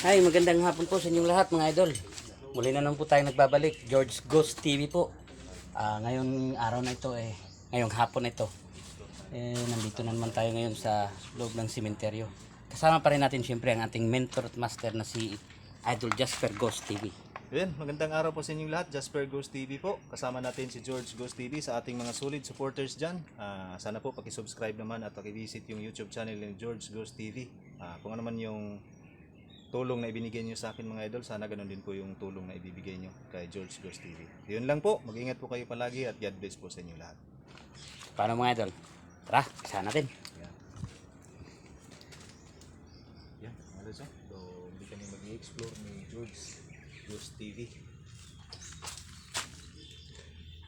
Hi, magandang hapon po sa inyong lahat mga idol. Muli na naman po tayo nagbabalik, George Ghost TV po. Ngayong araw na ito ngayong hapon na ito. Nandito na naman tayo ngayon sa loob ng sementeryo. Kasama pa rin natin siyempre ang ating mentor at master na si Idol Jasper Ghost TV. Ayan, magandang araw po sa inyong lahat. Jasper Ghost TV po. Kasama natin si George Ghost TV sa ating mga solid supporters dyan. Sana po pakisubscribe naman at pakivisit yung YouTube channel ni George Ghost TV. Kung ano man yung tulong na ibinigay nyo sa akin mga idol, sana ganun din po yung tulong na ibibigay nyo kay George Ghost TV. Yun lang po, mag-ingat po kayo palagi at God bless po sa inyo lahat. Paano mga idol? Tara, isa natin. Yan, mga idol. So, hindi kami mag-i-explore ni George Ghost TV.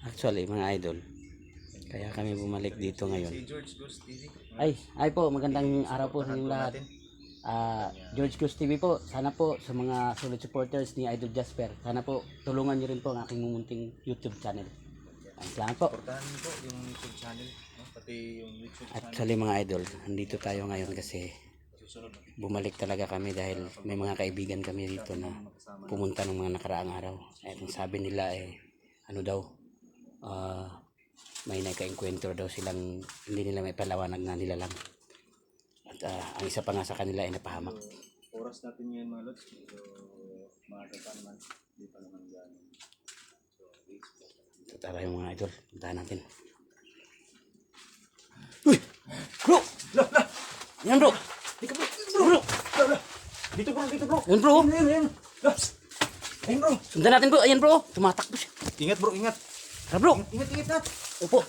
Actually mga idol, kaya kami bumalik dito ngayon. Si George Ghost TV. Ay po, magandang araw po sa inyong lahat. George Ghost TV po, sana po sa mga solid supporters ni Idol Jasper, sana po tulungan niyo rin po ang aking mumunting YouTube channel. Salamat po. Portahan po yung YouTube channel, no? Pati yung YouTube channel. Actually mga idol, nandito tayo ngayon kasi bumalik talaga kami dahil may mga kaibigan kami dito na pumunta ng mga nakaraang araw. At ang sabi nila may nagka-encuentro daw silang hindi nila may palawanag na nila lang. At ang isa pa nga sa kanila ay napahamak. Oras natin ngayon mga lods. So, maaga pa naman. Hindi pa naman gano'n. Ito tayo mga idol. Puntahan natin. Uy! Bro! Yan bro! Dito bro! Bro! Dito bro! Dito bro! Yan bro! Ayan! Ayan bro! Sundan natin bro! Ayan bro! Tumatakbo siya. Ingat bro! Ingat! Tara bro! Ingat na! Opo!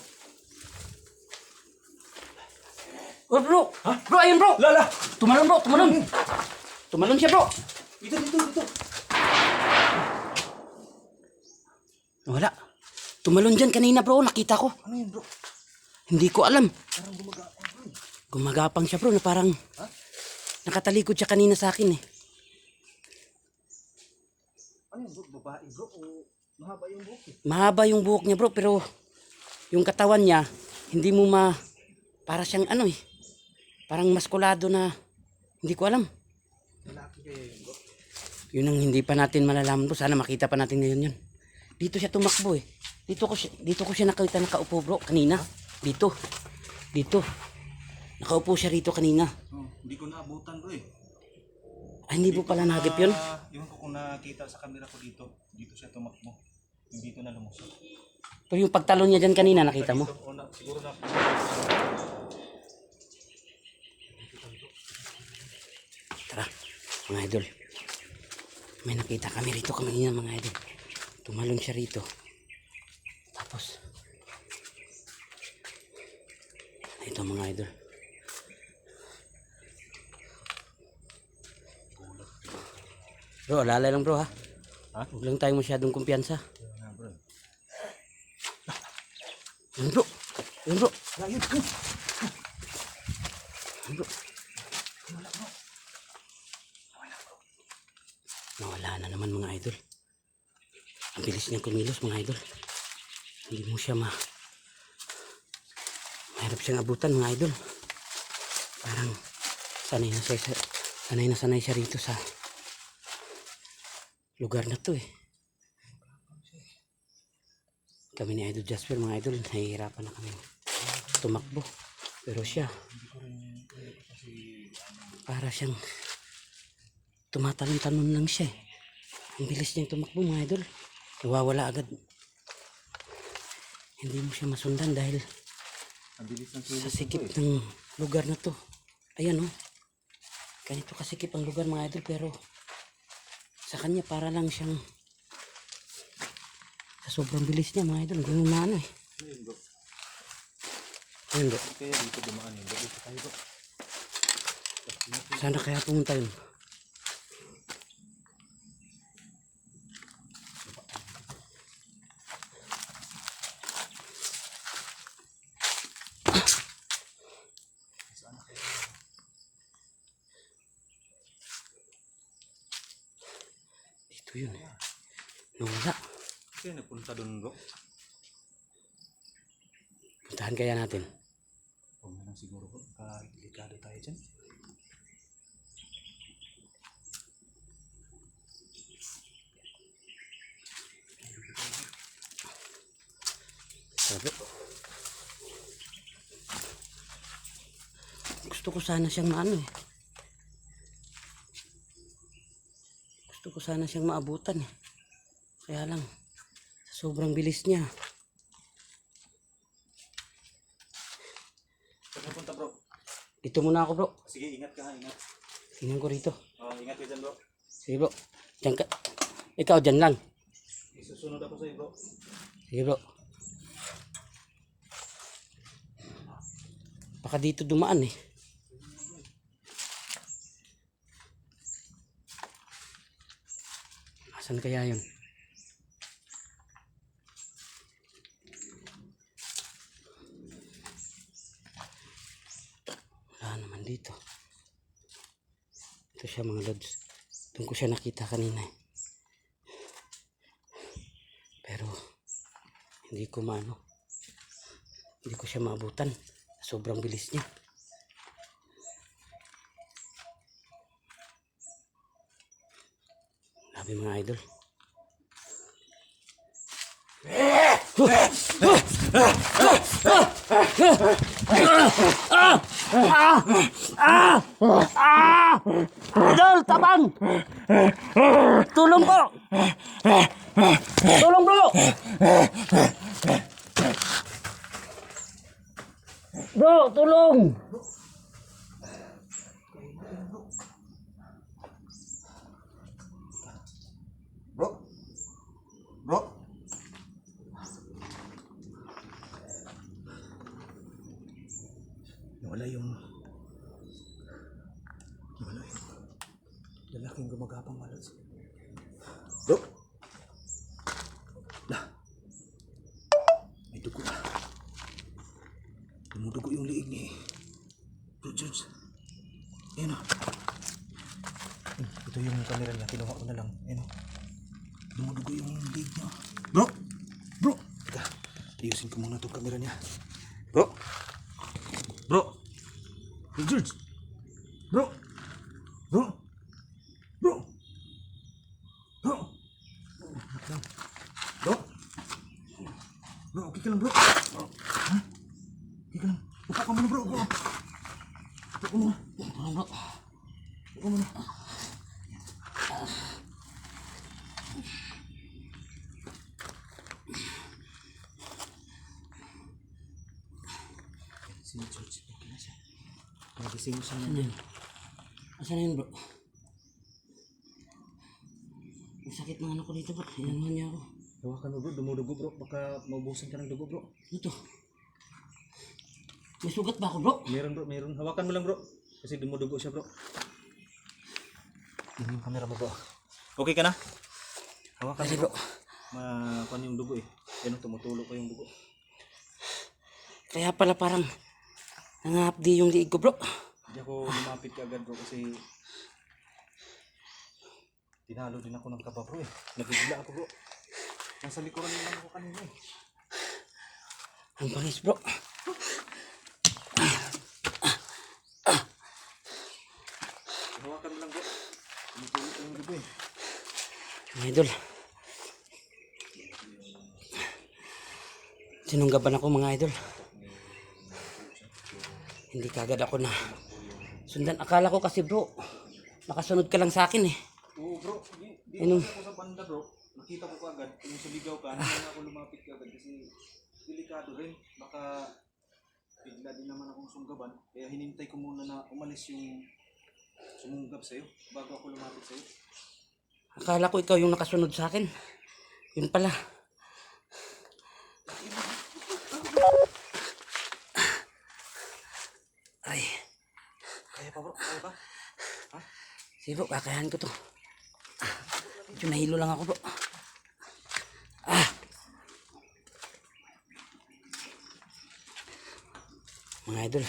Oh bro! Ha? Bro! Ayan bro! Lala! Tumalon bro! Tumalon! Tumalon siya bro! Dito! Wala. Tumalon dyan kanina bro. Nakita ko. Ano yun bro? Hindi ko alam. Parang gumagapang bro. Gumagapang siya bro na parang nakatalikod siya kanina sa akin eh. Ano yun bro? Babae bro? O mahaba yung buhok eh? Mahaba yung buhok niya bro pero yung katawan niya hindi mo para siyang parang maskulado na hindi ko alam. Lalaki kayo yun bro? Yun ang hindi pa natin malalaman bro. Sana makita pa natin ngayon yun. Dito siya tumakbo eh. Dito ko siya nakita nakaupo bro kanina. Dito. Nakaupo siya rito kanina. Hindi ko naabutan bro eh. Ay hindi po pala nagip yun. Yung ko kung nakita sa camera ko dito siya tumakbo. Yung dito na lumusot. Pero yung pagtalon niya dyan kanina nakita mo. Siguro na. Tara mga idol. May nakita kami rito kanina mga idol. Tumalon siya rito. Tapos ito mga idol. Bro, alala lang bro ha. Huwag lang tayo masyadong kumpiyansa. Yan bro. Yan bro. Yan bro. Nawala na naman mga idol. Ang bilis niyang kumilos mga idol. Hindi mo siya mahirap siyang abutan mga idol. Parang sanay na siya rito sa lugar na to eh. Kami ni Idol Jasper mga idol, nahihirapan na kami tumakbo. Pero siya para siyang tumatalon-talon lang siya eh. Ang bilis niyang tumakbo mga idol. Nawawala agad. Hindi mo siya masundan dahil sa sikip ng lugar na to. Ayan oh. Ganito kasikip ang lugar mga idol pero sa kanya para lang siyang sa sobrang bilis niya mga idol. Ganun na eh. Ayun bro. Kaya dito dumaan yun. Dito tayo bro. Sana kaya pumunta yun. Dito yun eh. Nawala. Kaya nagpunta doon bro. Puntahan kaya natin. Huwag na lang siguro bro. Delikado tayo dyan. Sabi. Gusto ko sana siyang maano eh. Gusto ko sana siyang maabutan eh. Kaya lang, sobrang bilis niya. Saan punta bro? Dito muna ako bro. Sige, ingat ka ha, ingat. Tingnan ko rito. Oh, ingat ka dyan bro. Sige bro. Diyan ka. Ikaw dyan lang. Isusunod ako sa'yo bro. Sige bro. Baka dito dumaan eh. Asan kaya yun? Wala naman dito. Ito siya mga lods. Doon ko siya nakita kanina eh. Pero hindi ko maano. Hindi ko siya maabutan. Sobrang bilis niya. Grabe mga idol. Idol, tabang! Tulong po! Tulong bro! Bro, tulong! Bro? Bro? Nawala yung lalaking gumagapang malos. Bro? May dugo na. Dumudugo yung liig ni Bro George. Ayan o. Ito yung camera niya. Kinuha ko na lang. Ayan o. Dumudugo yung liig niya. Bro! Bro! Teka. Ayusin ko muna itong camera niya. Bro! Bro! Bro George! Bro! Bro! Bro! Bro! Bro! Bro, okay ka lang bro? Ha? Okay ka lang. Upo ka muna bro. Upo ka muna. Upo ka muna. Si George, okay na siya. Nagising siya na. Asan na yun bro? Ang sakit ng ano ko dito bro. Inanuhan niya ako. Hawakan mo bro, dumudugo bro. Baka maubusan ka ng dugo bro. Ito. May sugat ba ako bro? Meron bro, meron. Hawakan mo lang bro. Kasi dumudugo siya bro. Yan yung camera mo bro. Okay ka na? Hawakan Kasi mo bro. Makuha yung dugo eh. Yan tumutulo pa yung dugo. Kaya pala parang nangahapdi yung liig ko bro. Hindi ako lumapit ka agad bro kasi tinalo din ako ng kaba bro eh. Nagigila ako bro. Nasa likuran lang ako kanina eh. Ang bangis bro. Hawakan mo lang bro. Tumutulo pa yung dugo eh. Mga idol. Sinunggaban ako mga idol. Hindi kagad ako na sundan. Akala ko kasi bro, nakasunod ka lang sa akin eh. Oo bro, di Anong? ako sa banda bro. Nakita ko agad yung sumigaw ka. Hindi na ako lumapit ka agad kasi delikado rin. Baka bigla din naman akong sunggaban. Kaya hinintay ko muna na umalis yung sumunggab sa'yo bago ako lumapit sa'yo. Akala ko ikaw yung nakasunod sa akin. Yun pala. Ay, Kaya pa bro? Kaya pa? Ha? sige bro, kakayahan ko to. Medyo nahilo lang ako bro. Mga idol,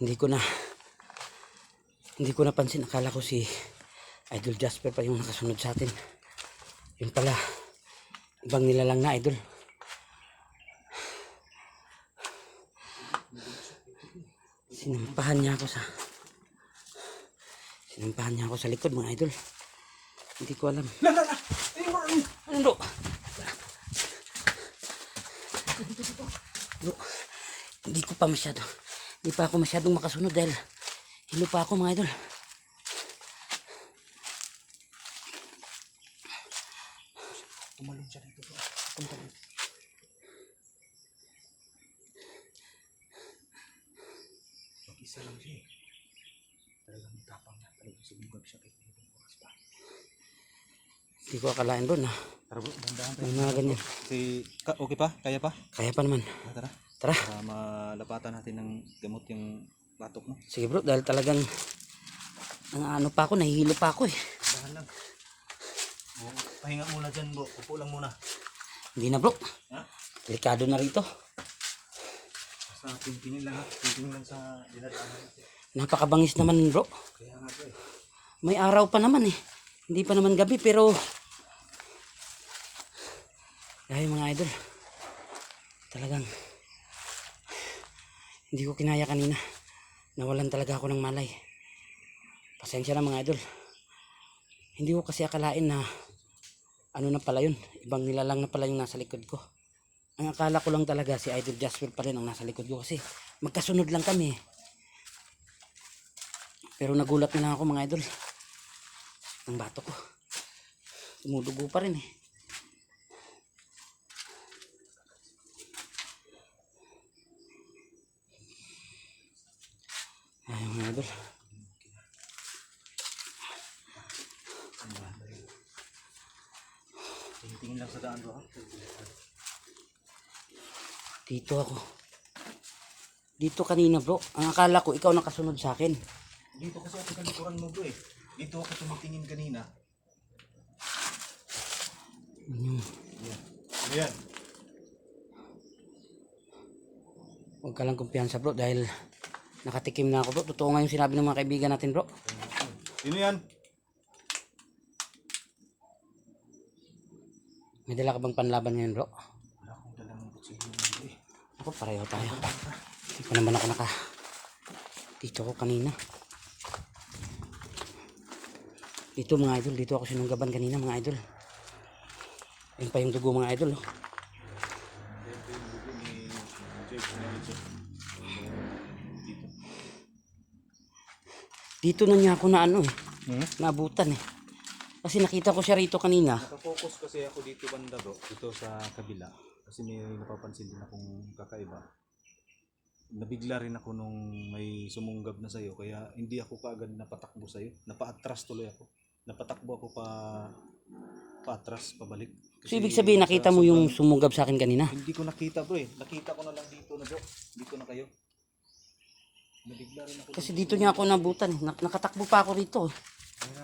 hindi ko napansin. Akala ko si Idol Jasper pa yung nakasunod sa atin. Yun pala, ibang nilalang na idol. Sinampahan niya ako sa likod mga idol. Hindi ko alam. Ano bro? Bro, hindi pa ako masyadong makasunod dahil hilo pa ako mga idol. Tumalon siya dito bro. Punta dito. Mag-isa lang siya eh. Talagang tapang na. Talagang sumugab siya kay Pibong oras pa. Hindi ko akalain bro na Tara bro, dahan-dahan may mga ganyan. Okay pa? Kaya pa? Kaya pa naman. Tara. Tara. Para malapatan natin ng gamot yung batok mo. Sige bro, dahil talagang ano pa ako, nahihilo pa ako eh. Dahan lang. Pahinga muna dyan bro. Upo lang muna. Hindi na bro. Ha? Delikado na rito. Sa tingin lang ha. Tingin lang sa dinadaanan natin. Napakabangis naman bro. Kaya nga bro eh. May araw pa naman eh. Hindi pa naman gabi pero dahil mga idol talagang hindi ko kinaya kanina. Nawalan talaga ako ng malay. Pasensya na mga idol. Hindi ko kasi akalain na ano na pala yun. Ibang nilalang na pala yung nasa likod ko. Ang akala ko lang talaga si Idol Jasper pa rin ang nasa likod ko kasi magkasunod lang kami. Pero nagulat na lang ako mga idol. Ang bato ko. Tumudugo pa rin eh. Ayun mga idol. Tingin lang sa daan bro ha. Dito ako. Dito kanina bro. Ang akala ko ikaw nakasunod sa akin. Dito kasi ako kanikuran mo bro eh. Dito ako tumitingin kanina. Ayan. Huwag ka lang kumpiyansa bro dahil nakatikim na ako bro. Totoo nga yung sinabi ng mga kaibigan natin bro. Sino yan? May dala ka bang panlaban ngayon bro? Wala akong dalang kutsilyo bro eh. Ako pareho tayo. Hindi pa naman ako dito ako kanina. Dito mga idol. Dito ako sinunggaban kanina mga idol. Ayun pa yung dugo mga idol. Oh. Dito na niya ako na ano eh. Naabutan eh. Kasi nakita ko siya rito kanina. Nakafocus kasi ako dito banda bro. Dito sa kabila. Kasi may napapansin din akong kakaiba. Nabigla rin ako nung may sumunggab na sa'yo. Kaya hindi ako kaagad napatakbo sa'yo. Napaatras tuloy ako. Napatakbo ako paatras, pabalik. So ibig sabihin nakita mo yung sumunggab sa akin kanina? Hindi ko nakita bro eh. Nakita ko na lang dito na bro. Dito na kayo. Nabigla rin ako. Kasi dito niya ako nabutan eh. Nakatakbo pa ako rito.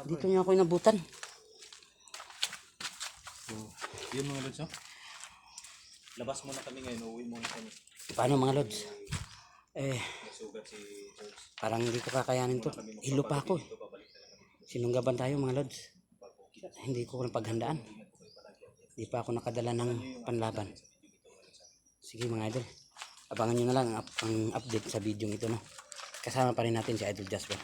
Dito niya ako nabutan. So, yun mga lods no? Labas muna kami ngayon. Uuwi muna kami. Paano mga lods? Nasugat si George. Parang hindi ko kakayanin to. Hilo pa ako eh. Sinunggaban tayo mga lods. Hindi ko napaghandaan. Hindi pa ako nakadala ng panlaban. Sige mga idol. Abangan nyo na lang ang update sa video ito no. Kasama pa rin natin si Idol Jasper.